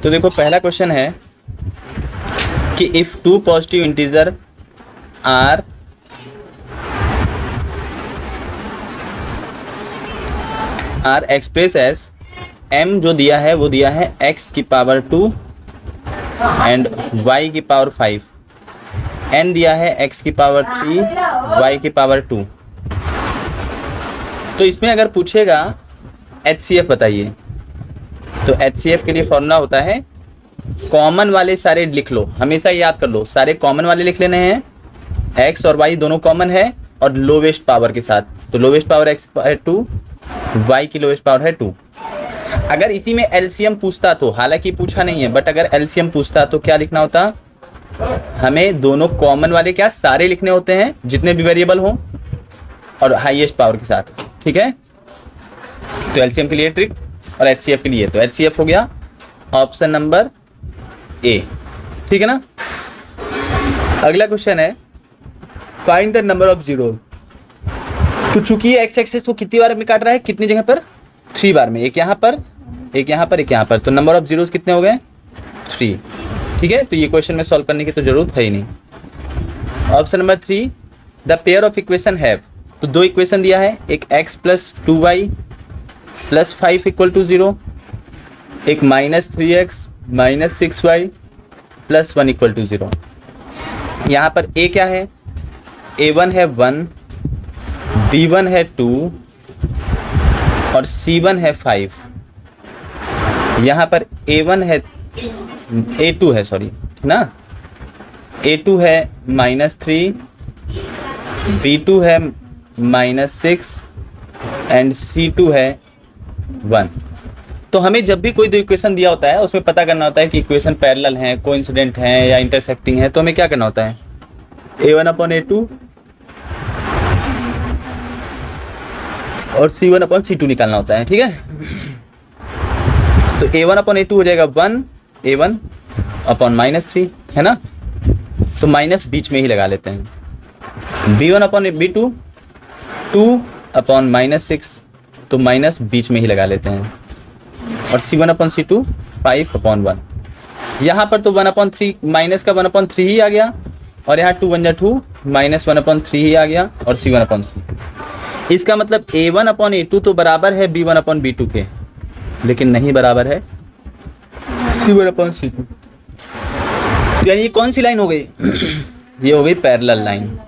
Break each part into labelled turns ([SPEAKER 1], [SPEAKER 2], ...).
[SPEAKER 1] तो देखो पहला क्वेश्चन है कि if two positive integer are express as m जो दिया है वो दिया है x की पावर 2 एंड y की पावर 5, n दिया है x की पावर 3 y की पावर 2। तो इसमें अगर पूछेगा HCF बताइए, तो HCF के लिए फॉर्मूला होता है कॉमन वाले सारे लिख लो, हमेशा याद कर लो, सारे कॉमन वाले लिख लेने हैं, x और y दोनों कॉमन है और लोवेस्ट पावर के साथ, तो लोवेस्ट पावर x है 2, y की लोवेस्ट पावर है 2। अगर इसी में एलसीएम पूछता तो, हालांकि पूछा नहीं है, बट अगर एलसीएम पूछता तो क्या लिखना होता, हमें दोनों कॉमन वाले क्या सारे लिखने होते हैं जितने भी वेरिएबल हो और हाईएस्ट पावर के साथ, ठीक है। तो एलसीएम के लिए ट्रिक और एचसीएफ के लिए, तो एचसीएफ हो गया ऑप्शन नंबर ए, ठीक है ना। अगला क्वेश्चन है find the number of zero. तो चूंकि एक्स एक्सिस को कितनी बार में काट रहा है, कितनी जगह पर, 3 बार में, एक यहाँ पर, एक यहाँ पर, एक यहाँ पर, तो नंबर ऑफ जीरोस कितने हो गए 3, ठीक है। तो ये क्वेश्चन में सॉल्व करने की तो जरूरत है ही नहीं। Option number 3 the pair of equation have, तो 2 इक्वेशन दिया है, एक x plus 2y plus 5 equal to 0, एक minus 3x minus 6y plus 1 equal to 0। यहाँ पर a क्या है, a1 है 1, b1 है 2 और c1 है 5। यहाँ पर a1 है a2 है सॉरी ना, a2 है -3, b2 है -6 एंड c2 है 1। तो हमें जब भी कोई दो इक्वेशन दिया होता है उसमें पता करना होता है कि इक्वेशन पैरेलल हैं, कोइंसिडेंट हैं या इंटरसेक्टिंग है, तो हमें क्या करना होता है, a1/a2 और c1/c2 निकालना होता है, ठीक है। तो a1/a2 हो जाएगा 1, a1/-3 है ना, तो माइनस बीच में ही लगा लेते हैं। b1/b2 2/-6, तो माइनस बीच में ही लगा लेते हैं, और c1/c2 5/1। यहाँ पर तो 1/3 माइनस का 1/3 ही आ गया, और यहाँ 2 1 2 -1/3 ही आ गया, और c1/c। इसका मतलब a1/a2 तो बराबर है b1/b2 के, लेकिन नहीं बराबर है c1/c2। तो यानी ये कौन सी लाइन हो गई ये हो गई पैरेलल लाइन,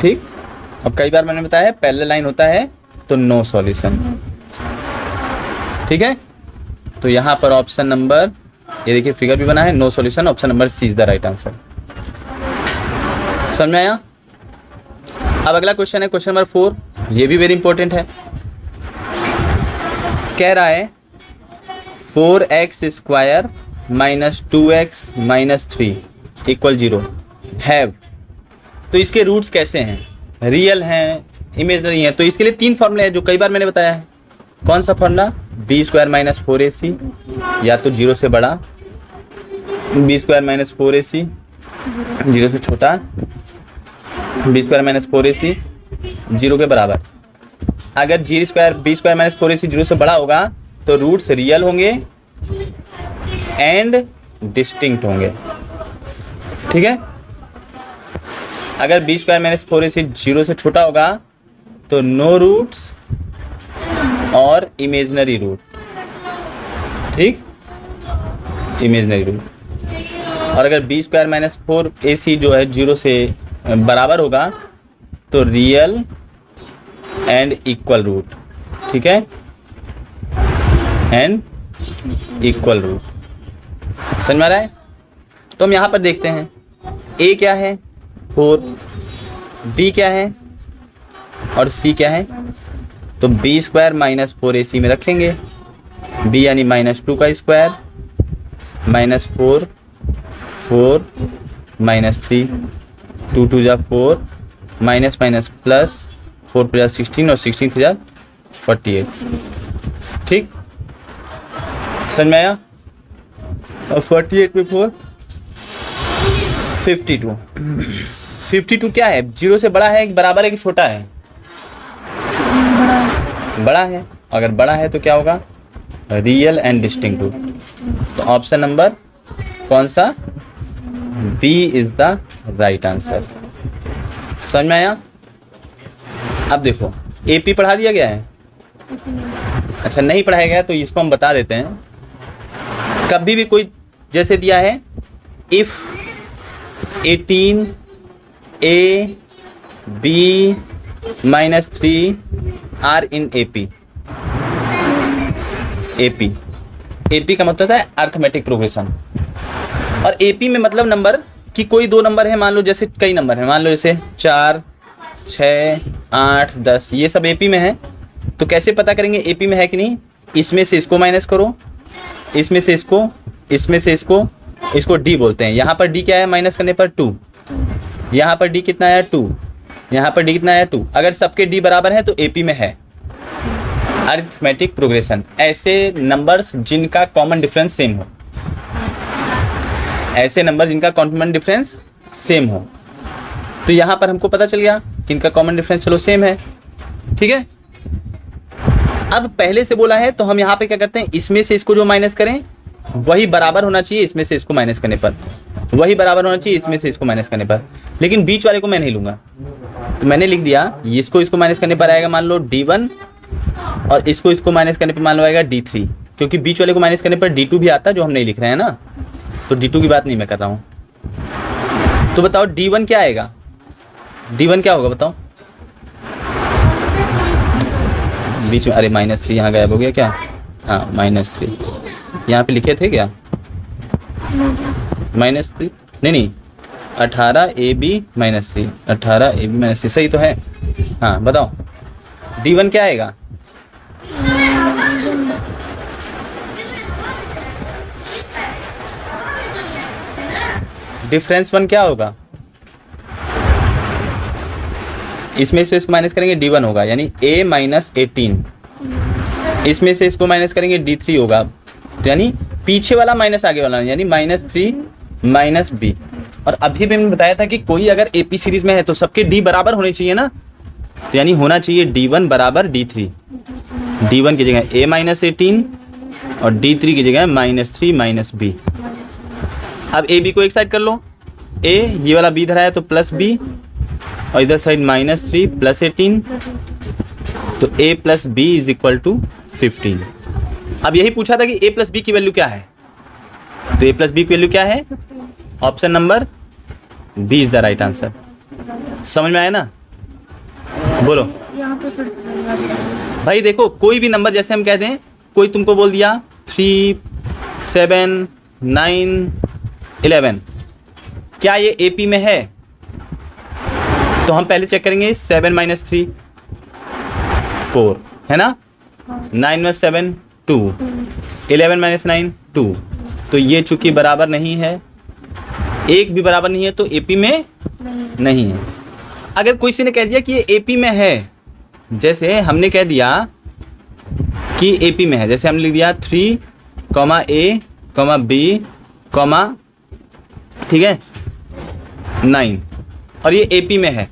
[SPEAKER 1] ठीक। अब कई बार मैंने बताया पैरेलल लाइन होता है तो नो सॉल्यूशन, ठीक है। तो यहाँ पर ऑप्शन नंबर, ये देखिए फिगर भी बना है, no solution, option number C is the right answer. समझ में आया। अब अगला क्वेश्चन है क्वेश्चन नंबर 4, ये भी वेरी इंपॉर्टेंट है। कह रहा है 4x² - 2x - 3 = 0 हैव, तो इसके रूट्स कैसे हैं, रियल हैं, इमेजनरी हैं। तो इसके लिए 3 फॉर्मूले हैं जो कई बार मैंने बताया है। कौन सा फॉर्मूला, b² - 4ac, या तो 0 से बड़ा, b² - 4ac 0 से छोटा, b² - 4ac 0 के बराबर। अगर b² - 4ac 0 से बड़ा होगा तो रूट्स रियल होंगे एंड डिस्टिंक्ट होंगे, ठीक है। अगर b² - 4ac 0 से छोटा होगा तो नो रूट्स और इमेजिनरी रूट, ठीक, इमेजिनरी रूट। और अगर b² - 4ac जो है 0 से बराबर होगा तो रियल एंड इक्वल रूट, ठीक है, एंड इक्वल रूट। समझ में आ रहा है। तो हम यहाँ पर देखते हैं a क्या है 4, b क्या है और c क्या है। तो b² - 4ac में रखेंगे, b यानी -2 का स्क्वायर, -4 4 -3 2 2 जा 4 माइनस माइनस प्लस 4 + 16 और 16 × 48, ठीक, समझ में आया। और 48 में 4 52। 52 क्या है, 0 से बड़ा है, बराबर है कि छोटा है, बड़ा है। अगर बड़ा है तो क्या होगा रियल एंड डिस्टिंक्टिव। तो ऑप्शन नंबर कौन सा, B is the right answer. समझ में आया? अब देखो एपी पढ़ा दिया गया है, अच्छा नहीं पढ़ाया गया तो इसको हम बता देते हैं। कभी भी कोई जैसे दिया है if 18 a b -3 are in AP. AP का मतलब है अर्थमेटिक प्रोग्रेशन, और एपी में मतलब नंबर कि कोई दो नंबर है, मान लो जैसे कई नंबर है, मान लो जैसे 4 6 8 10, ये सब एपी में है। तो कैसे पता करेंगे एपी में है कि नहीं, इसमें से इसको माइनस करो, इसमें से इसको, इसमें से इसको डी बोलते हैं। यहाँ पर डी क्या है, माइनस करने पर 2, यहाँ पर डी कितना आया 2, यहाँ पर डी कितना आया 2। अगर सबके डी बराबर है तो एपी में है। अरिथमेटिक प्रोग्रेशन, ऐसे नंबर्स जिनका कॉमन डिफरेंस सेम हो, ऐसे नंबर जिनका कॉमन डिफरेंस सेम हो। तो यहाँ पर हमको पता चल गया कि इनका कॉमन डिफरेंस चलो सेम है, ठीक है। अब पहले से बोला है तो हम यहाँ पे क्या करते हैं, इसमें से इसको जो माइनस करें वही बराबर होना चाहिए इसमें से इसको माइनस करने पर, वही बराबर होना चाहिए इसमें से इसको माइनस करने पर। लेकिन बीच वाले को मैं नहीं लूंगा, तो मैंने लिख दिया इसको माइनस करने पर आएगा मान लो D1, और इसको माइनस करने पर मान लो आएगा D3, क्योंकि बीच वाले को माइनस करने पर D2 भी आता है जो हम नहीं लिख रहे हैं ना, तो D2 की बात नहीं मैं कर रहा हूँ। तो बताओ D1 क्या आएगा, D1 क्या होगा बताओ, बीच में, अरे -3 यहाँ गायब हो गया क्या, हाँ -3 यहाँ पे लिखे थे क्या, -3 नहीं 18ab -3, 18ab -3 सही तो है। हाँ बताओ D1 क्या आएगा, डिफरेंस 1 क्या होगा, इसमें से इसको माइनस करेंगे D1 होगा, यानी a -18, इसमें से इसको माइनस करेंगे D3 होगा, तो यानी पीछे वाला माइनस आगे वाला, यानी -3 - b। और अभी भी मैंने बताया था कि कोई अगर एपी सीरीज में है तो सबके डी बराबर होने चाहिए ना, तो यानी होना चाहिए D1 बराबर D3, D1 की जगह a -18 और D3 की जगह -3 - b। अब ए बी को एक साइड कर लो, a ये वाला b इधर आया तो +b, और इधर साइड -3 +18, तो a + b = 15। अब यही पूछा था कि a + b की वैल्यू क्या है, तो a + b की वैल्यू क्या है, option number B is the right answer. समझ में आया ना, बोलो भाई। देखो कोई भी नंबर जैसे हम कह दें, कोई तुमको बोल दिया 3 7 9 11, क्या ये एपी में है, तो हम पहले चेक करेंगे 7 - 3 4 है ना, 9 - 7 2, 11 - 9 2, तो ये चूंकि बराबर नहीं है, एक भी बराबर नहीं है, तो एपी में नहीं है। अगर कोई ने कह दिया कि ये एपी में है, जैसे हमने कह दिया कि एपी में है, जैसे हमने लिख दिया 3, A, B, ठीक है 9, और ये एपी में है,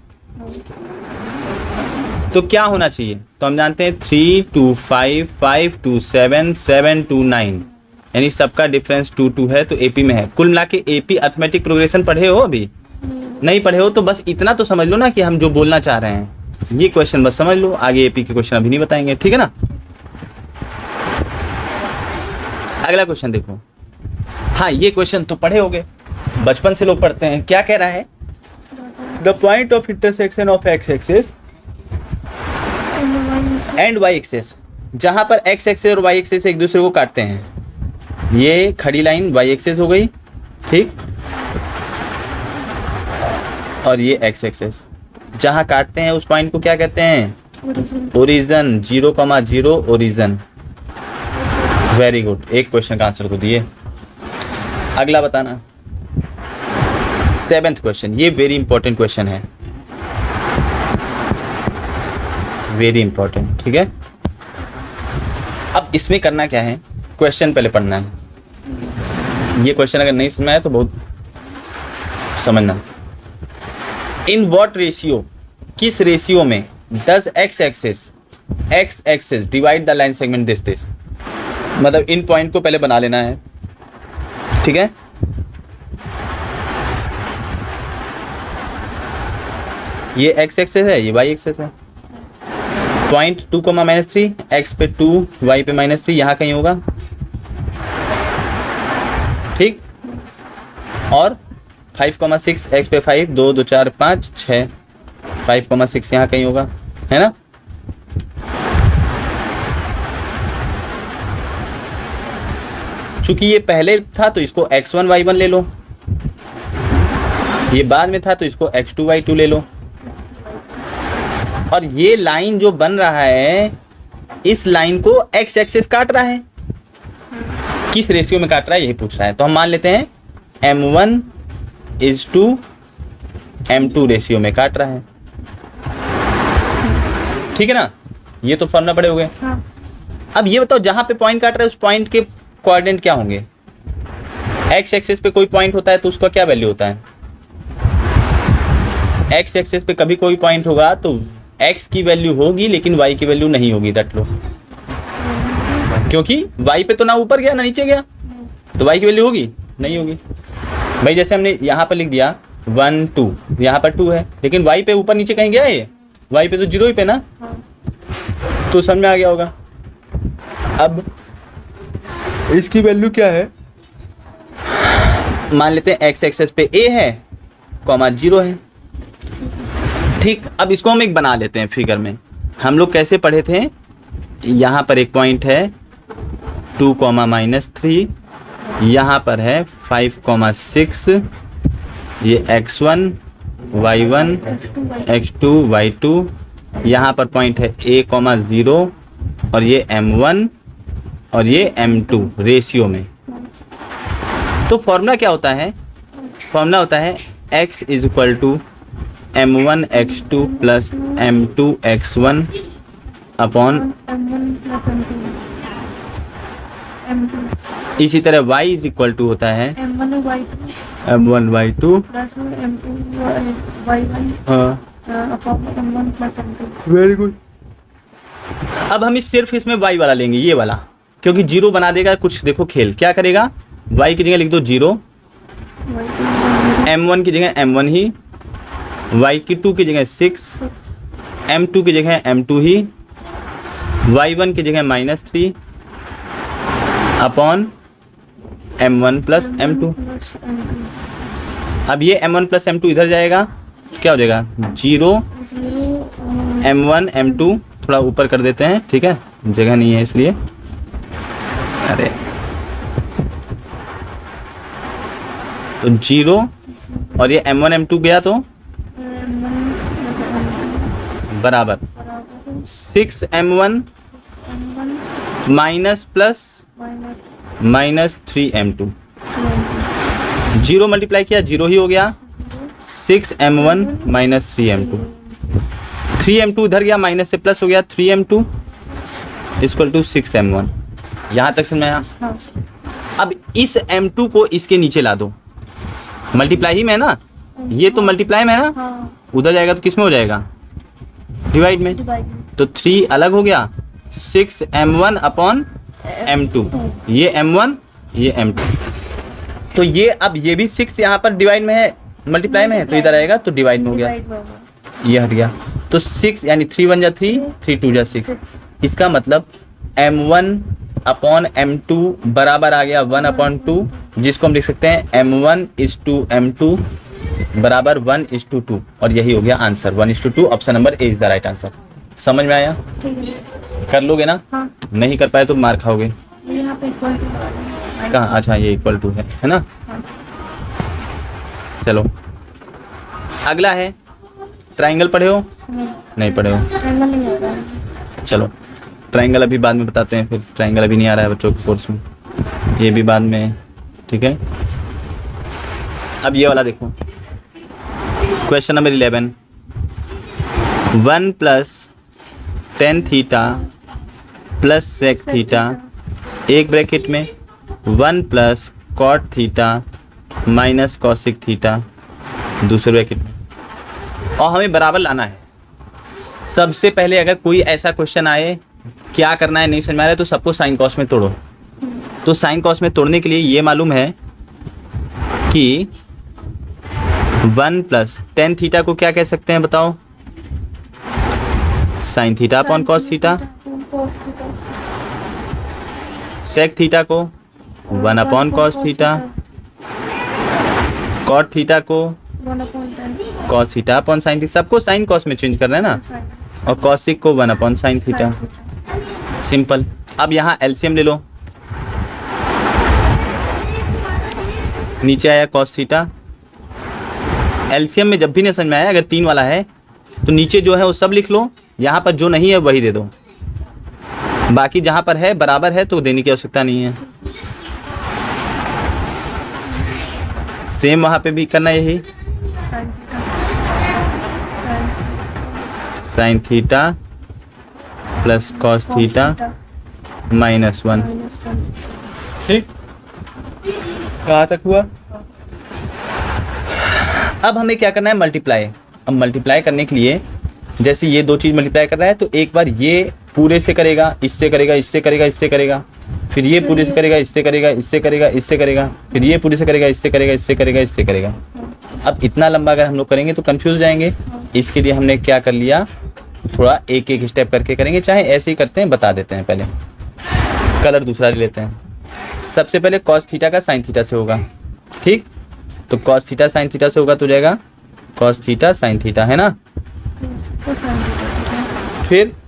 [SPEAKER 1] तो क्या होना चाहिए, तो हम जानते हैं 3 2 5 5 2 7 7 2 9, यानी सबका डिफरेंस 2 2 है, तो एपी में है। कुल मिला के एपी अर्थमेटिक प्रोग्रेशन पढ़े हो, अभी नहीं पढ़े हो तो बस इतना तो समझ लो ना कि हम जो बोलना चाह रहे हैं, ये क्वेश्चन बस समझ लो, आगे एपी के क्वेश्चन अभी नहीं बताएंगे, ठीक है ना। अगला क्वेश्चन देखो, हाँ ये क्वेश्चन तो पढ़े होगे, बचपन से लोग पढ़ते हैं। क्या कह रहा है, the point of intersection of X axis and Y axis, जहां पर एक्स एक्सिस और वाई एक्सिस एक दूसरे को काटते हैं, ये खड़ी लाइन वाई एक्सिस हो गई, ठीक, और ये एक्स एक्सिस, जहां काटते हैं उस पॉइंट को क्या कहते हैं, ओरिजिन, 0,0 ओरिजिन। वेरी गुड, एक क्वेश्चन का आंसर को दिए। अगला बताना 7th क्वेश्चन, ये वेरी इंपॉर्टेंट क्वेश्चन है, वेरी इंपॉर्टेंट, ठीक है। अब इसमें करना क्या है, क्वेश्चन पहले पढ़ना है। ये क्वेश्चन अगर नहीं समझ आया तो बहुत समझना। इन व्हाट रेशियो, किस रेशियो में does x axis divide the line segment this, मतलब इन पॉइंट को पहले बना लेना है, ठीक है। ये x एक्सेस है, ये y एक्सेस है। पॉइंट 2, -3, x पे 2, y पे -3, यहाँ कहीं होगा, ठीक। और 5,6, x पे 5, 2, 2, 4, 5, 6, 5,6 यहाँ कहीं होगा, है ना। चूंकि ये पहले था तो इसको x1 y1 ले लो, ये बाद में था तो इसको x2 y2 ले लो। और ये लाइन जो बन रहा है, इस लाइन को x एक्सिस काट रहा है, किस रेशियो में काट रहा है यही पूछ रहा है। तो हम मान लेते हैं m1:m2 रेशियो में काट रहा है, ठीक है ना। ये तो फॉर्मूला पड़े हो गए।
[SPEAKER 2] हाँ।
[SPEAKER 1] अब ये बताओ, जहां पे पॉइंट काट रहा है उस पॉइंट के कोऑर्डिनेट क्या होंगे। x एक्सिस पे कोई पॉइंट होता है तो उसका क्या वैल्यू होता है। x एक्सिस पे कभी कोई पॉइंट होगा तो x की वैल्यू होगी लेकिन y की वैल्यू नहीं होगी, दैट लो। क्योंकि y पे तो ना ऊपर गया ना नीचे गया, तो y की वैल्यू होगी नहीं होगी। भाई जैसे हमने यहाँ पर लिख दिया 1 2, यहाँ पर 2 है लेकिन y पे ऊपर नीचे कहीं गया है, y पे तो 0 ही पे ना। तो समझ में आ गया होगा। अब इसकी वैल्यू क्या है, मान लेते हैं x एक्सिस पे a है, 0 है, ठीक। अब इसको हम एक बना लेते हैं फिगर में। हम लोग कैसे पढ़े थे, यहाँ पर एक पॉइंट है 2, -3, यहाँ पर है 5,6, ये x1 y1 x2 y2, यहाँ पर पॉइंट है a, 0 और ये m1 और ये m2 रेशियो में। तो फॉर्मूला क्या होता है, फॉर्मूला होता है x = m1 x2 + m2 x1 upon इसी तरह y = होता है m1 y2 वेरी गुड। अब हम सिर्फ इसमें y वाला लेंगे, ये वाला, क्योंकि 0 बना देगा कुछ। देखो खेल क्या करेगा, y की जगह लिख दो 0, m1 की जगह m1 ही, y2 की जगह 6, m2 की जगह m2 ही, y1 की जगह -3 अपॉन m1 + m2। अब ये m1 + m2 इधर जाएगा, क्या हो जाएगा 0 m1 m2, थोड़ा ऊपर कर देते हैं, ठीक है, जगह नहीं है इसलिए। अरे तो 0 और ये m1 m2 गया तो बराबर 6m1 minus plus -3m2। 0 multiply किया 0 ही हो गया, 6m1 -3m2। 3m2 इधर गया, माइनस से प्लस हो गया, 3m2 = 6m1। यहाँ तक समझ में आया। अब इस m2 को इसके नीचे ला दो, मल्टीप्लाई ही में है ना, ये तो मल्टीप्लाई में है ना, उधर जाएगा तो किस में हो जाएगा, डिवाइड में। तो 3 अलग हो गया, 6m1 अपॉन m2, ये m1 ये m2। तो ये अब ये भी 6 यहाँ पर डिवाइड में है, मल्टीप्लाई में है, तो इधर आएगा तो डिवाइड में हो गया, ये हट गया। तो 6 यानी 3 × 1 = 3, 3 × 2 = 6। इसका मतलब m1 अपॉन m2 बराबर आ गया 1/2, जिसको हम लिख सकते हैं m1 = m2 बराबर 1:2, और यही हो गया answer 1:2। Option number A is the right answer. समझ में आया? कर लोगे ना?
[SPEAKER 2] हाँ।
[SPEAKER 1] नहीं कर पाए तो मार खाओगे।
[SPEAKER 2] यहाँ पे इक्वल टू
[SPEAKER 1] कहाँ? अच्छा ये इक्वल टू है ना?
[SPEAKER 2] हाँ।
[SPEAKER 1] चलो अगला है ट्राइंगल। पढ़े हो? नहीं पढ़े हो?
[SPEAKER 2] ट्रायंगल नहीं आ रहा है।
[SPEAKER 1] चलो ट्राइंगल अभी बाद में बताते हैं, फिर ट्राइंगल अभी नहीं आ रहा है बच्चों के कोर्स में, ये भी बाद में, ठीक है। अब ये वाला देखो, question number 11, 1 + tan theta plus sec theta, एक ब्रैकेट में 1 + cot theta minus cosec theta, दूसरे ब्रैकेट में, और हमें बराबर लाना है। सबसे पहले अगर कोई ऐसा क्वेश्चन आए, क्या करना है नहीं समझ में आ रहा है, तो सबको साइन कॉस में तोड़ो, तो साइन कॉस में तोड़ने के लिए ये मालूम है कि 1 प्लस टेन थीटा को क्या कह सकते हैं बताओ? Sine theta upon cos theta.
[SPEAKER 2] cos theta,
[SPEAKER 1] sec theta को 1 upon cos theta. Cot theta को
[SPEAKER 2] 1/10
[SPEAKER 1] cos theta upon sine theta. सबको साइन कॉस में चेंज करना है ना,
[SPEAKER 2] sin
[SPEAKER 1] और कॉसिक को 1 upon sine theta.
[SPEAKER 2] theta,
[SPEAKER 1] simple. अब यहाँ एलसीएम ले लो, नीचे आया कॉस थीटा। एलसीएम में जब भी नहीं समझ में आया, अगर 3 वाला है तो नीचे जो है वो सब लिख लो, यहाँ पर जो नहीं है वही दे दो, बाकी जहाँ पर है बराबर है तो देने की आवश्यकता नहीं है। सेम वहाँ पे भी करना यही,
[SPEAKER 2] sin theta, sin
[SPEAKER 1] sine theta plus cos
[SPEAKER 2] cos
[SPEAKER 1] theta
[SPEAKER 2] theta,
[SPEAKER 1] -1।
[SPEAKER 2] -1
[SPEAKER 1] ठीक, कहाँ तक हुआ? अब हमें क्या करना है? मल्टीप्लाई। अब मल्टीप्लाई करने के लिए जैसे ये दो चीज़ मल्टीप्लाई कर रहा है तो एक बार ये पूरे से करेगा, इससे करेगा, इससे करेगा, इससे करेगा, फिर ये पूरे से करेगा, इससे करेगा, इससे करेगा, इससे करेगा, फिर ये पूरे से करेगा, इससे करेगा, इससे करेगा, इससे करेगा। अब इतना लंबा अगर हम लोग करेंगे तो कंफ्यूज हो जाएंगे। इसके लिए हमने क्या कर लिया, थोड़ा एक एक स्टेप करके करेंगे, चाहे ऐसे ही करते हैं, बता देते हैं। पहले कलर दूसरा ले लेते हैं। सबसे पहले कॉस थीटा का साइन थीटा से होगा, ठीक? तो कॉस थीटा साइन थीटा से होगा तो जाएगा कॉस थीटा साइन थीटा, है ना?
[SPEAKER 2] तो sin theta, ठीक है।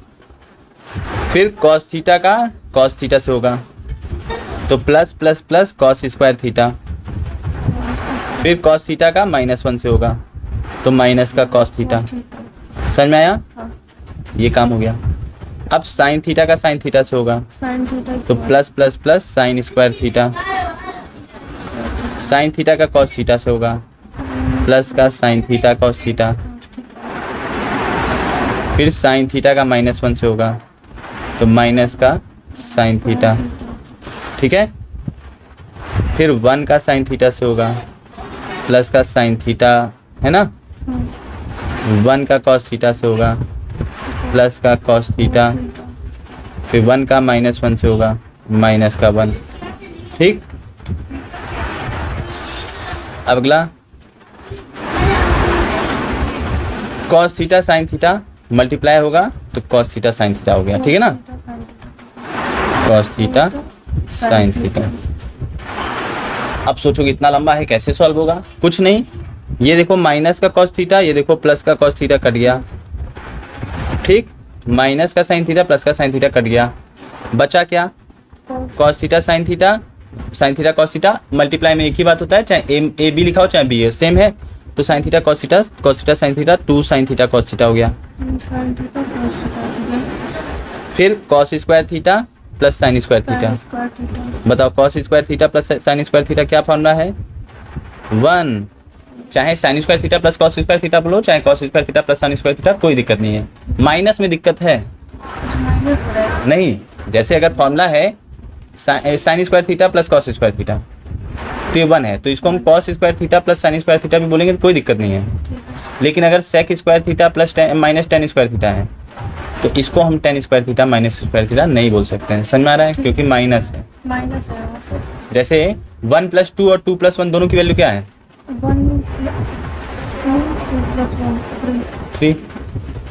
[SPEAKER 1] फिर कॉस थीटा का कॉस थीटा से होगा तो plus plus plus cos square theta. फिर कॉस थीटा का -1 से होगा तो माइनस का कॉस थीटा। समझ में आया?
[SPEAKER 2] हाँ,
[SPEAKER 1] ये काम हो गया। अब साइन थीटा का साइन थीटा से होगा
[SPEAKER 2] sin theta
[SPEAKER 1] तो plus plus plus sine square theta. Sine theta का कॉस थीटा से होगा प्लस का साइन थीटा कॉस थीटा। फिर साइन थीटा का -1 से होगा तो माइनस का साइन थीटा, ठीक है? फिर 1 का साइन थीटा से होगा प्लस का साइन थीटा, है ना? 1 का कॉस थीटा से होगा प्लस का कॉस थीटा। फिर 1 का -1 से होगा माइनस का 1, ठीक? अब अगला cos theta sine theta multiply होगा तो कॉस थीटा साइन थीटा हो गया, ठीक है ना? Cos theta sine theta. अब सोचोगे इतना लंबा है कैसे सॉल्व होगा? कुछ नहीं, ये देखो माइनस का कॉस थीटा, ये देखो प्लस का कॉस थीटा कट गया, ठीक? माइनस का साइन थीटा प्लस का साइन थीटा कट गया, बचा क्या? Cos theta sine theta cos theta. Multiply में एक ही बात होता है, चाहे ए बी लिखा हो चाहे बी है, सेम है। तो sine theta cos theta sine theta 2 sine theta cos theta हो गया।
[SPEAKER 2] sin theta cos theta, ठीक है।
[SPEAKER 1] फिर cos square theta plus sine square theta.
[SPEAKER 2] sin square theta,
[SPEAKER 1] बताओ cos square theta plus sine square theta क्या formula है? 1। चाहे sign square theta plus cos square theta बोलो, चाहे cos square theta plus sine square theta, कोई दिक्कत नहीं है। माइनस में दिक्कत है
[SPEAKER 2] माइनस हो रहा है।
[SPEAKER 1] नहीं, जैसे अगर फॉर्मूला है sign square theta plus cos square theta तो ये 1 है, तो इसको हम cos square theta plus sine square theta भी बोलेंगे तो कोई दिक्कत नहीं है।
[SPEAKER 2] ठीक है,
[SPEAKER 1] लेकिन अगर sec square theta plus minus tan square theta है तो इसको हम tan square theta minus square theta नहीं बोल सकते हैं। समझ में आ रहा है? क्योंकि माइनस है।
[SPEAKER 2] माइनस है वहाँ पे।
[SPEAKER 1] जैसे 1 + 2 और 2 + 1 दोनों की वैल्यू क्या है?
[SPEAKER 2] 1 2 2 + 1 3
[SPEAKER 1] 3।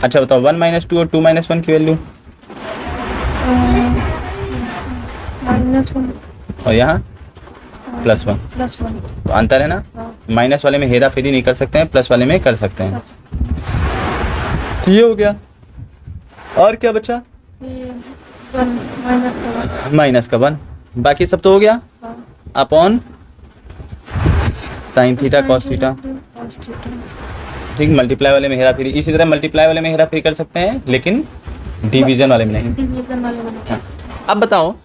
[SPEAKER 1] अच्छा बताओ 1 - 2 और 2 - 1 की वैल्यू,
[SPEAKER 2] -1
[SPEAKER 1] और यहाँ +1,
[SPEAKER 2] +1।
[SPEAKER 1] तो अंतर है ना?
[SPEAKER 2] हाँ,
[SPEAKER 1] माइनस वाले में हेरा फेरी नहीं कर सकते हैं, प्लस वाले में कर सकते हैं। ये हो गया। और क्या बचा?
[SPEAKER 2] ये 1 माइनस का 1।
[SPEAKER 1] माइनस का 1, बाकी सब तो हो गया।
[SPEAKER 2] हाँ,
[SPEAKER 1] upon sine theta cos theta,
[SPEAKER 2] cos theta.
[SPEAKER 1] ठीक। मल्टीप्लाई वाले में हेरा फेरी, इसी तरह मल्टीप्लाई वाले में हेरा फेरी कर सकते हैं लेकिन डिवीजन वाले में नहीं।
[SPEAKER 2] डिवीजन वाले में
[SPEAKER 1] हाँ। अब बताओ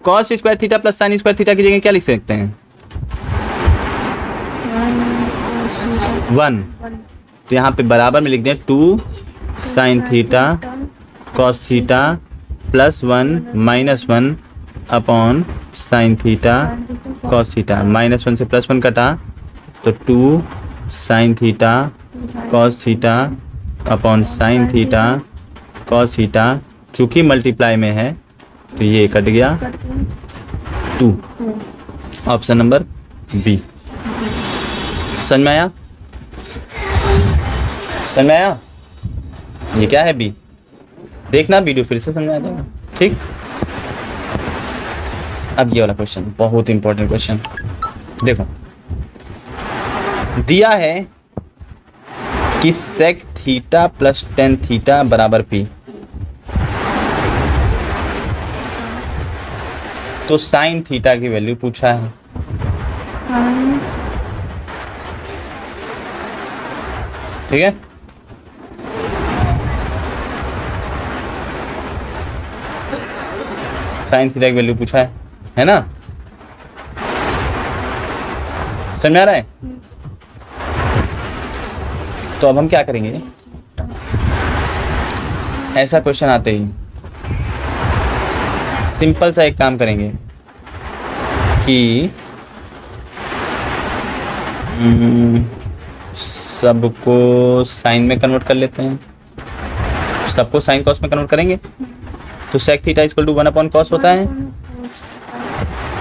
[SPEAKER 1] cos square theta plus sine square theta की जगह क्या लिख सकते हैं? 1।
[SPEAKER 2] 1
[SPEAKER 1] तो यहाँ पे बराबर में लिख दें 2 sine theta cos theta +1 -1 upon sine theta cos theta. -1 से +1 कटा तो 2 sine theta cos theta upon sine theta cos theta. चूँकि मल्टीप्लाई में है तो ये कट गया।
[SPEAKER 2] कट गया।
[SPEAKER 1] 2।
[SPEAKER 2] 2
[SPEAKER 1] ऑप्शन नंबर बी। समझ में आया? समझ में आया? ये क्या है बी? देखना वीडियो फिर से समझ आ जाएगा। ठीक, अब ये वाला क्वेश्चन बहुत इंपॉर्टेंट क्वेश्चन देखो। दिया है कि sec theta plus tan theta बराबर पी, तो साइन थीटा की वैल्यू पूछा है।
[SPEAKER 2] sin
[SPEAKER 1] ठीक है, साइन थीटा की वैल्यू पूछा है ना? समझ में आ रहा है? तो अब हम क्या करेंगे, ऐसा क्वेश्चन आते ही सिंपल सा एक काम करेंगे कि सबको साइन में कन्वर्ट कर लेते हैं, सबको साइन कॉस में कन्वर्ट करेंगे। तो sec theta equal to 1 upon cos होता है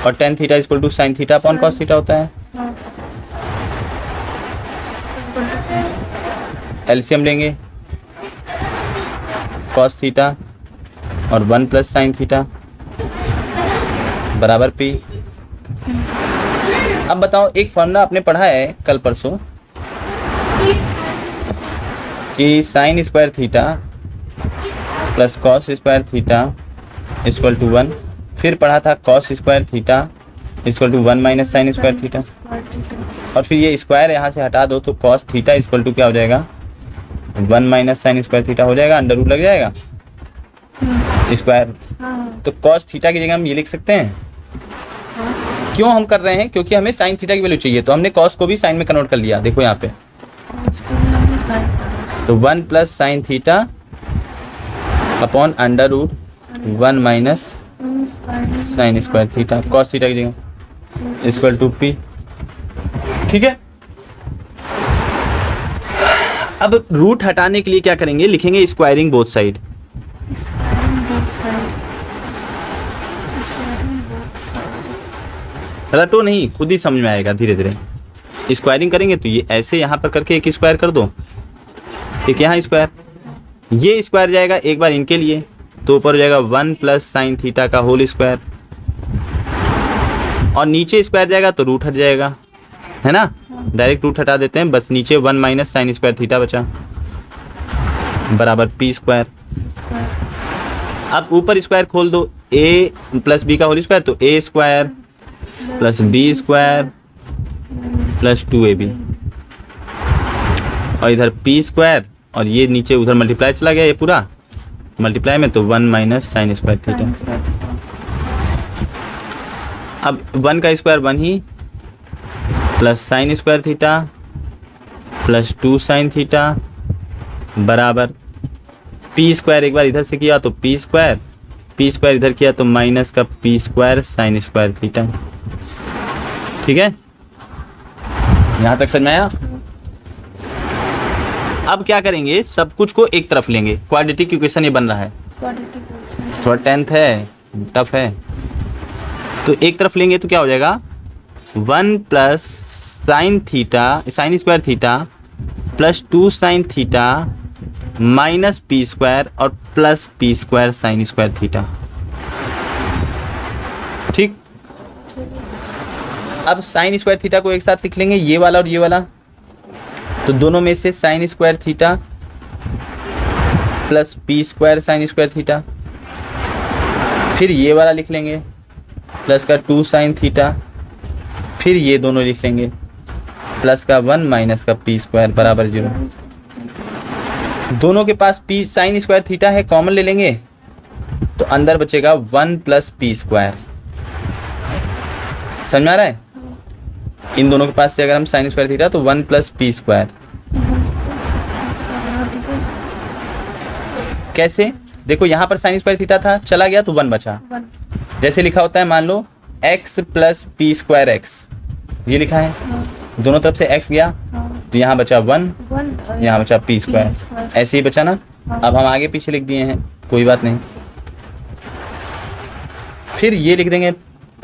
[SPEAKER 1] और tan theta equal to sine theta upon cos theta होता है। एलसीएम लेंगे कॉस थीटा और 1 प्लस साइन थीटा बराबर पी। अब बताओ, एक फॉर्मूला आपने पढ़ा है कल परसों कि sine square theta plus cos square theta equal to 1, फिर पढ़ा था cos square theta equal to 1 minus sine square theta, और फिर ये स्क्वायर यहाँ से हटा दो तो कॉस थीटा इक्वल टू क्या हो जाएगा, 1 माइनस साइन स्क्वायर थीटा हो जाएगा, अंडर रूट लग जाएगा स्क्वायर। तो कॉस थीटा की जगह हम ये लिख सकते हैं। क्यों हम कर रहे हैं? क्योंकि हमें साइन थीटा की वैल्यू चाहिए, तो हमने कॉस को भी साइन में कन्वर्ट कर लिया। देखो यहाँ पे तो 1 plus sine theta upon under root 1 minus sine square theta cos theta की जगह इक्वल टू पी। ठीक है, अब रूट हटाने के लिए क्या करेंगे, लिखेंगे स्क्वायरिंग बोथ साइड। रटो नहीं, खुद ही समझ में आएगा धीरे धीरे। स्क्वायरिंग करेंगे तो ये ऐसे यहाँ पर करके एक स्क्वायर कर दो, एक यहाँ स्क्वायर, ये स्क्वायर जाएगा एक बार इनके लिए, तो ऊपर हो जाएगा 1 प्लस साइन थीटा का होल स्क्वायर, और नीचे स्क्वायर जाएगा तो रूट हट जाएगा, है ना? डायरेक्ट रूट हटा देते हैं, बस नीचे 1 माइनस साइन स्क्वायर थीटा बचा बराबर पी स्क्वायर। अब ऊपर स्क्वायर खोल दो, a प्लस बी का होल स्क्वायर, तो a square plus B square plus 2ab, और इधर पी स्क्वायर, और ये नीचे उधर मल्टीप्लाई चला गया, ये पूरा मल्टीप्लाई में, तो 1 माइनस साइन स्क्वायर थीटा। अब 1 का स्क्वायर 1 ही, plus sine square theta plus 2 sine theta बराबर पी स्क्वायर, एक बार इधर से किया तो पी स्क्वायर इधर किया तो माइनस का P square sine square theta. ठीक है, यहाँ तक समझ में आया? अब क्या करेंगे, सब कुछ को एक तरफ लेंगे। क्वाड्रेटिक इक्वेशन ये बन रहा है, थोड़ा 10th है, टफ है, तो एक तरफ लेंगे तो क्या हो जाएगा, 1 plus sine theta sine square theta plus 2 sine theta minus P square और plus P square sine square theta. ठीक, अब साइन स्क्वायर थीटा को एक साथ लिख लेंगे, ये वाला और ये वाला, तो दोनों में से sign square theta plus P square sine square theta, फिर ये वाला लिख लेंगे प्लस का 2 साइन थीटा, फिर ये दोनों लिख लेंगे प्लस का 1 माइनस का पी स्क्वायर बराबर 0। दोनों के पास पी साइन स्क्वायर थीटा है, कॉमन ले लेंगे तो अंदर बचेगा 1 प्लस पी स्क्वायर। समझ में आ रहा है? इन दोनों के पास से अगर हम साइन स्क्वायर थीटा तो 1 प्लस पी स्क्वायर। कैसे? देखो यहाँ पर साइन स्क्वायर थीटा था, चला गया तो 1 बचा। जैसे लिखा होता है, मान लो x plus P square x, ये लिखा है, दोनों तरफ से x गया तो यहाँ बचा 1, यहाँ बचा पी स्क्वायर, ऐसे ही बचा ना। अब हम आगे पीछे लिख दिए हैं, कोई बात नहीं। फिर ये लिख देंगे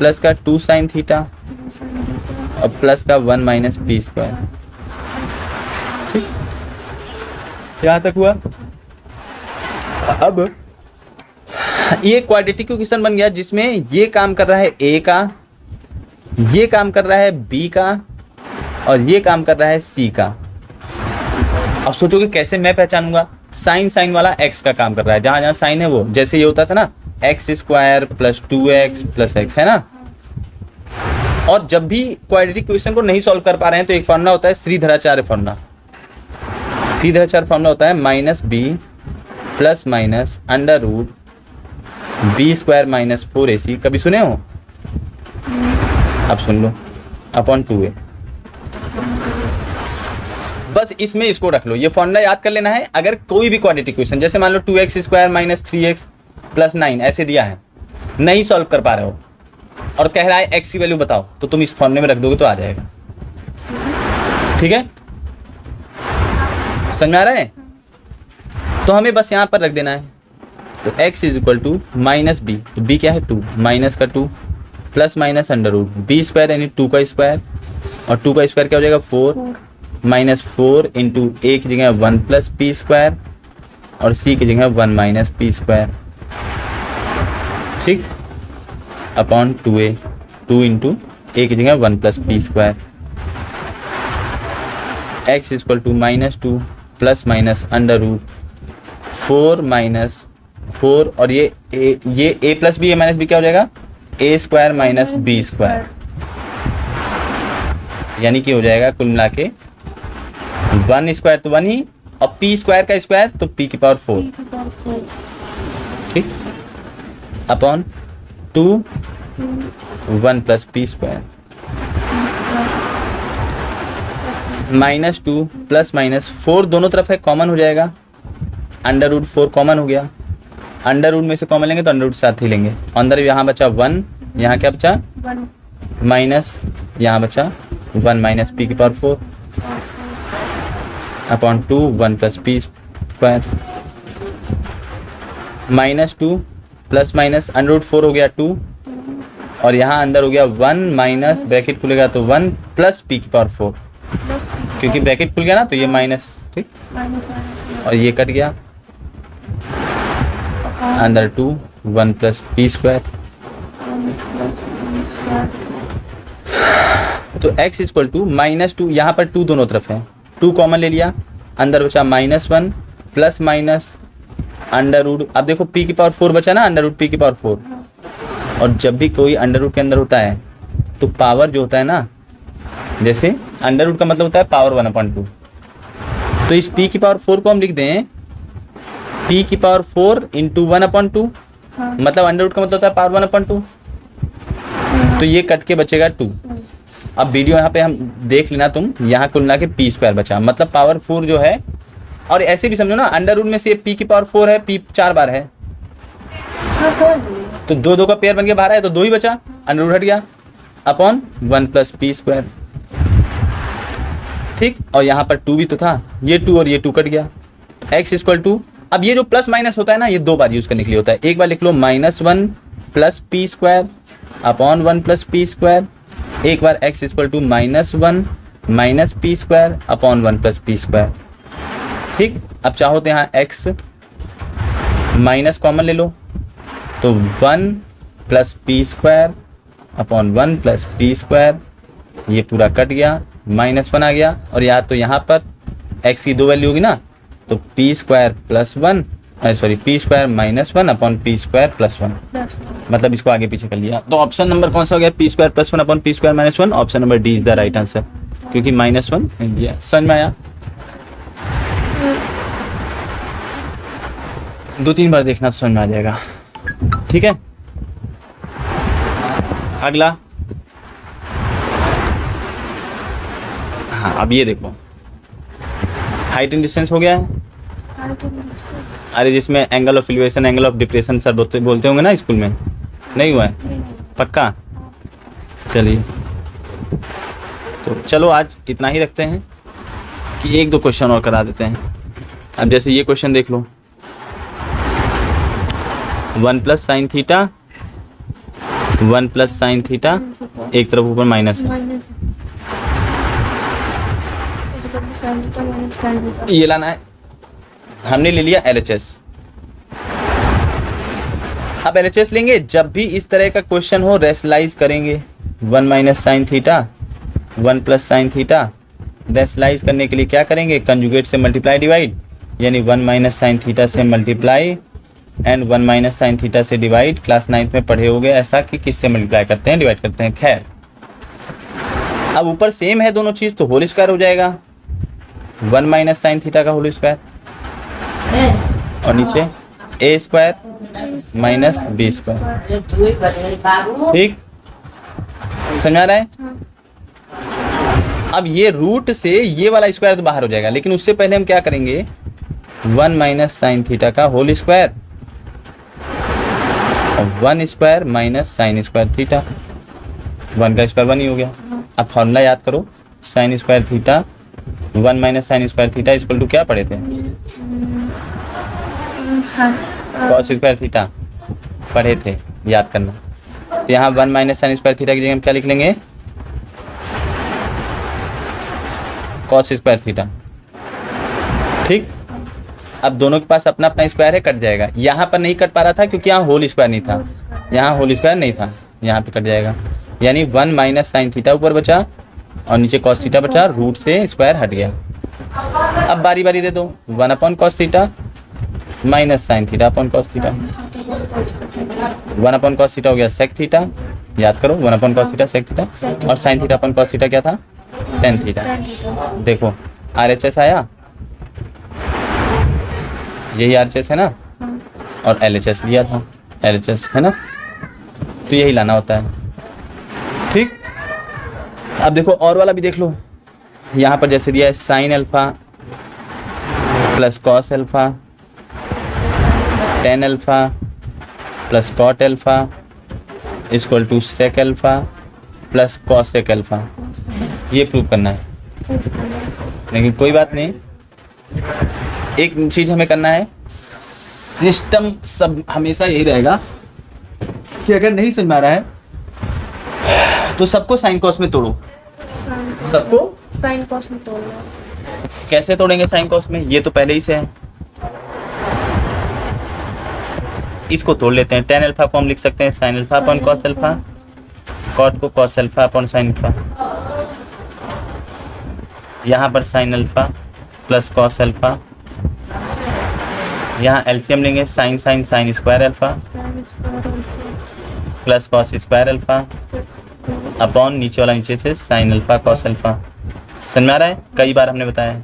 [SPEAKER 1] प्लस का 2 साइन थीटा
[SPEAKER 2] 2 sin थीटा
[SPEAKER 1] और प्लस का 1 माइनस पी स्क्वायर। ठीक, यहाँ तक हुआ। अब ये क्वाड्रेटिक इक्वेशन बन गया जिसमें ये काम कर रहा है ए का, ये काम कर रहा है बी का और ये काम कर रहा है सी का। अब सोचोगे कैसे मैं पहचानूंगा? साइन साइन वाला एक्स का काम कर रहा है, जहां जहां साइन है वो, जैसे ये होता था ना x square plus 2x plus x, है ना। और जब भी क्वाड्रेटिक इक्वेशन को नहीं सॉल्व कर पा रहे हैं तो एक फॉर्मूला होता है श्रीधराचार्य फॉर्मूला। श्रीधराचार्य फॉर्मूला होता है minus B plus minus under root B square minus 4ac। कभी सुने हो? अब सुन लो, अपॉन 2a। बस इसमें इसको रख लो, ये फॉर्मूला याद कर लेना है। अगर कोई भी क्वाड्रेटिक इक्वेशन, जैसे मान लो 2x square minus 3x plus 9 ऐसे दिया है, नहीं सॉल्व कर पा रहे हो और कह रहा है x की वैल्यू बताओ, तो तुम इस फॉर्मूले में रख दोगे तो आ जाएगा। ठीक है, समझ में आ रहा है? तो हमें बस यहाँ पर रख देना है। तो x is equal to minus B, तो b क्या है 2, माइनस का 2 plus minus under root B square यानी 2 का स्क्वायर, और 2 का स्क्वायर क्या हो जाएगा 4 माइनस 4 इंटू ए की जगह 1 प्लस पी स्क्वायर और सी की जगह 1 माइनस पी स्क्वायर। ठीक, अपॉन 2a, 2 इंटू ए की जगह 1 plus P square. X equal to minus 2 plus minus under root 4 minus 4 और ये a plus B, A minus B क्या हो जाएगा a square minus B square, यानी कि हो जाएगा कुल मिला के 1 स्क्वायर तो 1 ही, और p स्क्वायर का स्क्वायर तो p की पावर 4। ठीक, upon 2 1 plus P square minus 2 plus minus 4 दोनों तरफ है, कॉमन हो जाएगा। अंडर रूट 4 कॉमन हो गया, अंडर रूट में से कॉमन लेंगे तो अंडर रूट साथ ही लेंगे। अंदर यहाँ बचा 1, यहाँ क्या बचा
[SPEAKER 2] 1
[SPEAKER 1] माइनस, यहाँ बचा 1 माइनस पी की power 4 upon 2 1 plus P square minus 2 plus minus under root 4 हो गया 2 और यहाँ अंदर हो गया 1 माइनस ब्रैकेट खुलेगा तो 1 प्लस पी की पावर 4,
[SPEAKER 2] प्लस p
[SPEAKER 1] क्योंकि ब्रैकेट खुल गया ना तो ये माइनस। ठीक,
[SPEAKER 2] माइनस
[SPEAKER 1] और ये कट गया, अंदर 2 1 plus P square.
[SPEAKER 2] 1 plus p square
[SPEAKER 1] तो x इक्वल टू माइनस 2, यहाँ पर 2 दोनों तरफ है, 2 कॉमन ले लिया, अंदर बचा minus 1 plus minus under root. अब देखो p की पावर 4 बचा ना, अंडर रूट p की पावर 4। और जब भी कोई अंडर रूट के अंदर होता है तो पावर जो होता है ना, जैसे अंडर रूट का मतलब होता है पावर 1/2, तो इस p की पावर 4 को हम लिख दें p की पावर 4 इंटू 1/2,
[SPEAKER 2] हाँ।
[SPEAKER 1] मतलब अंडर रूट का मतलब होता है पावर 1/2, तो ये कट के बचेगा 2। अब वीडियो यहाँ पे हम देख लेना तुम, यहाँ कुल मिला के पी स्क्वायर बचा, मतलब पावर 4 जो है। और ऐसे भी समझो ना, अंडर रूट में से पी की पावर 4 है, पी 4 बार है,
[SPEAKER 2] हाँ समझ गई।
[SPEAKER 1] तो 2 2 का पेयर बन के बाहर है तो 2 ही बचा, अंडर रूट हट गया, अपॉन 1 प्लस पी स्क्वायर। ठीक, और यहाँ पर 2 भी तो था, ये 2 और ये 2 कट गया। एक्स इक्वल टू, अब ये जो प्लस माइनस होता है ना, ये 2 बार यूज करने के लिए होता है। एक बार लिख लो -1 plus P square upon 1 plus P square, एक बार x equal to -1 minus P square upon 1 plus P square. ठीक, अब चाहो तो यहाँ x माइनस कॉमन ले लो तो 1 plus P square upon 1 plus P square, ये पूरा कट गया, -1 आ गया। और यहाँ तो यहाँ पर x की 2 वैल्यू होगी ना, तो P square plus 1 sorry P square -1 upon P square plus 1, मतलब इसको आगे पीछे कर लिया। तो ऑप्शन नंबर कौन सा हो गया, P square plus 1 upon P square -1। Option number D is the right answer, क्योंकि -1 ये समझ में आया। 2-3 बार देखना तो समझ में आ जाएगा। ठीक है, अगला। हाँ, अब ये देखो, हाइट एंड डिस्टेंस हो गया है। अरे जिसमें angle of elevation, angle of depression sir बोलते होंगे ना स्कूल में, नहीं हुआ है पक्का? चलिए, तो चलो आज इतना ही रखते हैं कि 1-2 क्वेश्चन और करा देते हैं। अब जैसे ये क्वेश्चन देख लो, 1 plus sine theta 1 plus sine theta, एक तरफ ऊपर माइनस है,
[SPEAKER 2] minus sine theta minus tan theta.
[SPEAKER 1] ये लाना है। हमने ले लिया LHS। अब LHS लेंगे, जब भी इस तरह का क्वेश्चन हो रेशनलाइज करेंगे। 1 minus sine theta, 1 plus sine theta, rationalise करने के लिए क्या करेंगे, कंजुगेट से मल्टीप्लाई डिवाइड, यानी 1 माइनस साइन थीटा से multiply and 1 minus sine theta से डिवाइड। क्लास 9 में पढ़े होंगे ऐसा कि किससे मल्टीप्लाई करते हैं, डिवाइड करते हैं। खैर, अब ऊपर सेम है दोनों चीज़, तो होल स्क्वायर हो जाएगा 1 माइनस साइन थीटा का होल स्क्वायर, और नीचे ए स्क्वायर माइनस बी स्क्वायर। ठीक, समझ आ रहा है? अब ये रूट से ये वाला स्क्वायर तो बाहर हो जाएगा, लेकिन उससे पहले हम क्या करेंगे, 1 माइनस साइन थीटा का होल स्क्वायर और 1 square minus sine square theta, 1 का स्क्वायर 1 ही हो गया। अब फॉर्मूला याद करो, sine square theta 1 minus sine square theta equal to क्या पढ़े थे, कॉस स्क्वायर थीटा पढ़े थे, याद करना। तो यहाँ 1 माइनस साइन स्क्वायर थीटा की जगह हम क्या लिख लेंगे, कॉस स्क्वायर थीटा। ठीक, अब दोनों के पास अपना अपना स्क्वायर है, कट जाएगा। यहाँ पर नहीं कट पा रहा था क्योंकि यहाँ होल स्क्वायर नहीं था, यहाँ होल स्क्वायर नहीं था, यहाँ पे कट जाएगा, यानी 1 माइनस साइन थीटा ऊपर बचा और नीचे कॉस थीटा बचा, रूट से स्क्वायर हट गया। अब बारी बारी दे दो, 1 upon cos theta minus sine theta upon cos theta, 1 upon cos theta हो गया सेक थीटा, याद करो 1 upon cos theta sec theta, और sine theta upon cos theta क्या था, टेन थीटा। देखो RHS आया, यही RHS है ना, और LHS लिया था, LHS है ना, तो यही लाना होता है। ठीक, अब देखो और वाला भी देख लो, यहाँ पर जैसे दिया है sine alpha plus cos alpha, tan alpha plus cot alpha equal to sec alpha plus cosec alpha, ये प्रूव करना है। लेकिन कोई बात नहीं, एक चीज़ हमें करना है, सिस्टम सब हमेशा यही रहेगा कि अगर नहीं समझ में आ रहा है तो सबको साइन कॉस में तोड़ो, सबको
[SPEAKER 2] साइन कॉस में तोड़ना।
[SPEAKER 1] कैसे तोड़ेंगे साइन कॉस में, ये तो पहले ही से है, इसको तोड़ लेते हैं। टेन अल्फा को हम लिख सकते हैं sine alpha upon cos alpha, cot को cos alpha upon sine alpha, यहाँ पर sine alpha plus cos alpha, यहाँ एलसीएम लेंगे, sine sine sine square alpha plus cos square alpha upon नीचे वाला नीचे से साइन अल्फा कॉस अल्फा। समझ में आ रहा है? कई बार हमने बताया है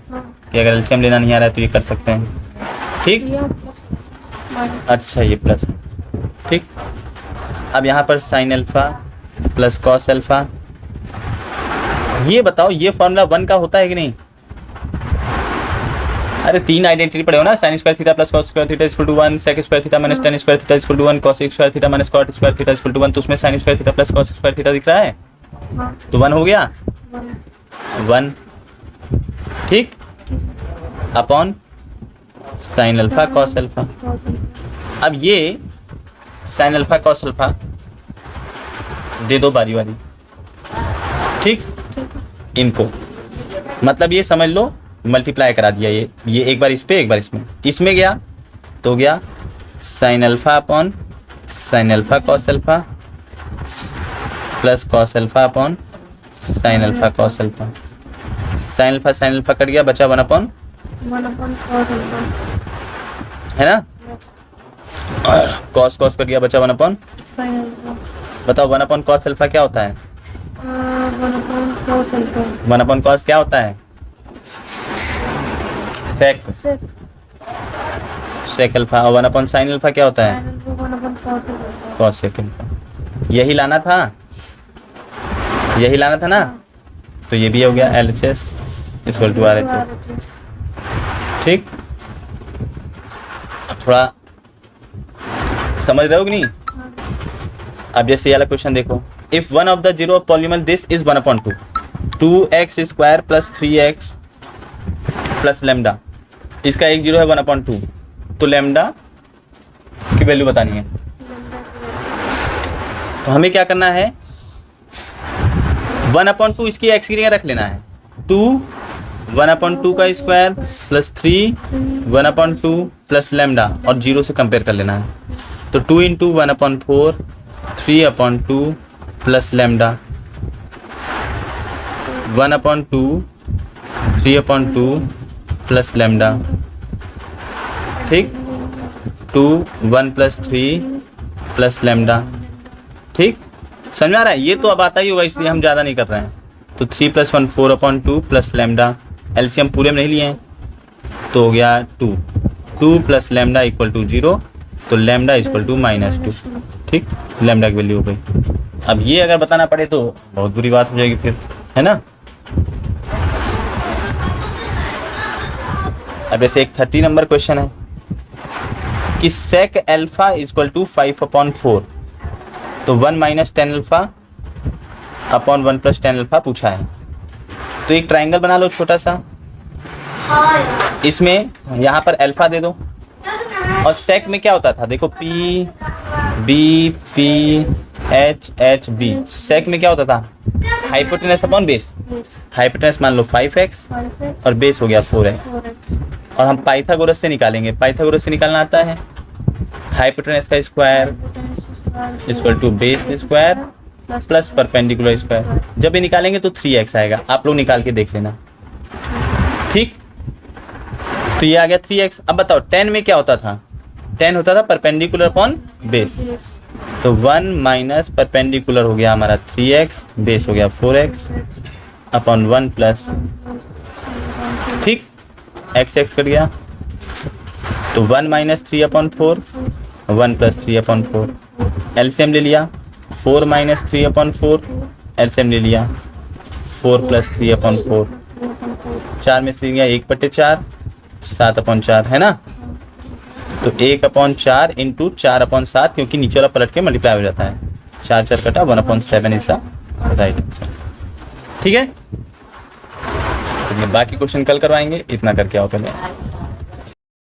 [SPEAKER 1] कि अगर एलसीएम लेना नहीं आ रहा है तो ये कर सकते हैं। ठीक, अच्छा ये प्लस, ठीक। अब यहाँ पर sine alpha plus cos alpha, ये बताओ ये फॉर्मूला 1 का होता है कि नहीं? अरे 3 आइडेंटिटी पढ़े हो ना, sine square theta plus cos square theta equal to 1, sec square theta minus tan square theta equal to 1, cos square theta minus cot square theta equal to 1, तो उसमें sine square theta plus cos square theta दिख रहा है, तो 1 हो गया, 1, ठीक, upon sine alpha cos alpha. अब ये साइन अल्फा कॉस अल्फा दे दो बारी बारी, ठीक, इनको मतलब ये समझ लो मल्टीप्लाई करा दिया, ये एक बार इस पे एक बार इसमें गया तो गया sign alpha upon sine alpha cos alpha plus cos alpha upon sine alpha cos alpha, sine alpha cut गया, बचा 1 अपॉन
[SPEAKER 2] कॉस अल्फा,
[SPEAKER 1] है ना, कॉस कट गया, बचा 1 अपॉन
[SPEAKER 2] साइन अल्फा।
[SPEAKER 1] बताओ 1 अपॉन कॉस अल्फा क्या होता है?
[SPEAKER 2] 1 upon cos alpha,
[SPEAKER 1] 1 upon cos क्या होता है? सेक सेक अल्फा, और 1 अपॉन साइन अल्फा क्या होता है?
[SPEAKER 2] 1 upon cos alpha,
[SPEAKER 1] cosec alpha. यही लाना था, यही लाना था ना, तो ये भी हो गया LHS इक्वल टू RHS, ठीक। अब थोड़ा समझ रहे हो कि नहीं? अब जैसे ये वाला क्वेश्चन देखो, if one of the zero of polynomial this is 1/2, 2x square plus 3x plus lambda, इसका एक जीरो है 1/2, तो लेमडा की वैल्यू बतानी है। तो हमें क्या करना है, 1/2 इसकी एक्स की जगह रख लेना है, 2 1/2 का स्क्वायर प्लस 3 1/2 प्लस लैम्डा और 0 से कंपेयर कर लेना है। तो 2 × 1/4 3/2 प्लस लैम्डा 1/2 3/2 प्लस लैम्डा, ठीक, 2 1 + 3 प्लस लैम्डा, ठीक, समझ में आ रहा है। ये तो अब आता ही होगा इसलिए हम ज़्यादा नहीं कर रहे हैं। तो 3 + 1 4/2 प्लस लैम्डा, एलसीएम पूरे में नहीं लिए हैं तो हो गया 2 प्लस लैम्डा = 0, तो लैम्डा = -2, ठीक, लैम्डा की वैल्यू हो गई। अब ये अगर बताना पड़े तो बहुत बुरी बात हो जाएगी फिर, है ना। अब ऐसे एक 30 नंबर क्वेश्चन है कि sec अल्फा = 5/4, तो 1 - 10 अल्फा अपॉन 1 + 10 अल्फा पूछा है। तो एक ट्राइंगल बना लो छोटा सा, इसमें यहाँ पर अल्फा दे दो और sec में क्या होता था, देखो P B P H H B, sec में क्या होता था, हाइपोटेनस अपॉन बेस। हाइपोटेनस मान लो 5x और बेस हो गया 4x, और हम पाइथागोरस से निकालेंगे। पाइथागोरस से निकालना आता है, हाइपोटेनस का square = base square plus perpendicular square. जब ये निकालेंगे तो 3x आएगा, आप लोग निकाल के देख लेना, ठीक। तो ये आ गया 3x। अब बताओ 10 में क्या होता था, 10 होता था परपेंडिकुलर अपॉन बेस, तो 1 - परपेंडिकुलर हो गया हमारा 3x, बेस हो गया 4x अपॉन 1 प्लस, ठीक, x कट गया, तो 1 - 3/4 1 + 3/4, एलसीएम ले लिया, 4 - 3/4 एलसीएम ले लिया, 4 + 3/4, 4 में से गया 1/4 7/4, है ना। तो 1/4 × 4/7, क्योंकि नीचे वाला पलट के मल्टीप्लाई हो जाता है, 4 4 कटा 1/7 इज द राइट आंसर, ठीक है। बाकी क्वेश्चन कल करवाएंगे, इतना करके आओ पहले।